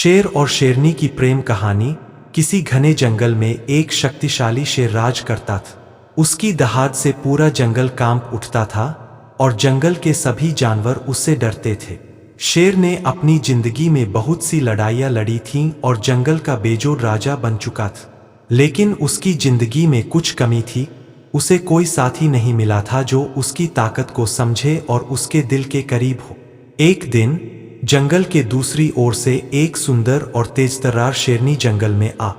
शेर और शेरनी की प्रेम कहानी। किसी घने जंगल में एक शक्तिशाली शेर राज करता था। उसकी दहाड़ से पूरा जंगल कांप उठता था और जंगल के सभी जानवर उससे डरते थे। शेर ने अपनी जिंदगी में बहुत सी लड़ाइयाँ लड़ी थीं और जंगल का बेजोड़ राजा बन चुका था। लेकिन उसकी जिंदगी में कुछ कमी थी। उसे कोई साथी नहीं मिला था जो उसकी ताकत को समझे और उसके दिल के करीब हो। एक दिन जंगल के दूसरी ओर से एक सुंदर और तेजतर्रार शेरनी जंगल में आ।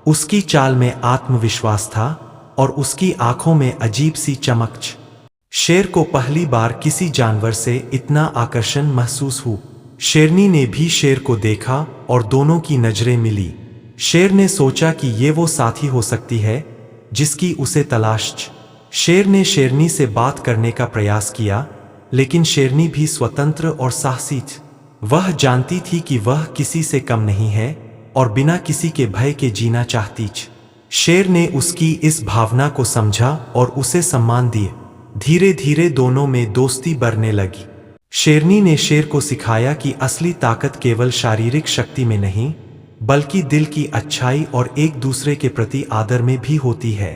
उसकी चाल में आत्मविश्वास था और उसकी आंखों में अजीब सी चमक। शेर को पहली बार किसी जानवर से इतना आकर्षण महसूस हुआ। शेरनी ने भी शेर को देखा और दोनों की नजरें मिली। शेर ने सोचा कि ये वो साथी हो सकती है जिसकी उसे तलाश। शेर ने शेरनी से बात करने का प्रयास किया, लेकिन शेरनी भी स्वतंत्र और साहसी थी। वह जानती थी कि वह किसी से कम नहीं है और बिना किसी के भय के जीना चाहती थी। शेर ने उसकी इस भावना को समझा और उसे सम्मान दिए। धीरे धीरे दोनों में दोस्ती बढ़ने लगी। शेरनी ने शेर को सिखाया कि असली ताकत केवल शारीरिक शक्ति में नहीं, बल्कि दिल की अच्छाई और एक दूसरे के प्रति आदर में भी होती है।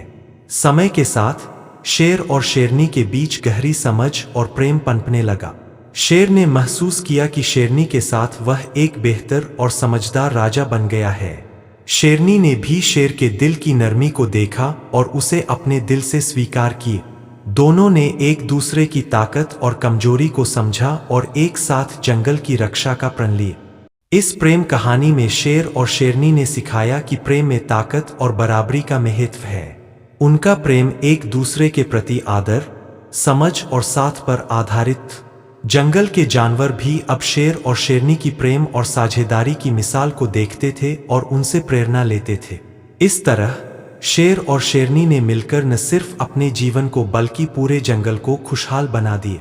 समय के साथ शेर और शेरनी के बीच गहरी समझ और प्रेम पनपने लगा। शेर ने महसूस किया कि शेरनी के साथ वह एक बेहतर और समझदार राजा बन गया है। शेरनी ने भी शेर के दिल की नरमी को देखा और उसे अपने दिल से स्वीकार किए। दोनों ने एक दूसरे की ताकत और कमजोरी को समझा और एक साथ जंगल की रक्षा का प्रण लिया। इस प्रेम कहानी में शेर और शेरनी ने सिखाया कि प्रेम में ताकत और बराबरी का महत्व है। उनका प्रेम एक दूसरे के प्रति आदर, समझ और साथ पर आधारित। जंगल के जानवर भी अब शेर और शेरनी की प्रेम और साझेदारी की मिसाल को देखते थे और उनसे प्रेरणा लेते थे। इस तरह शेर और शेरनी ने मिलकर न सिर्फ अपने जीवन को बल्कि पूरे जंगल को खुशहाल बना दिए।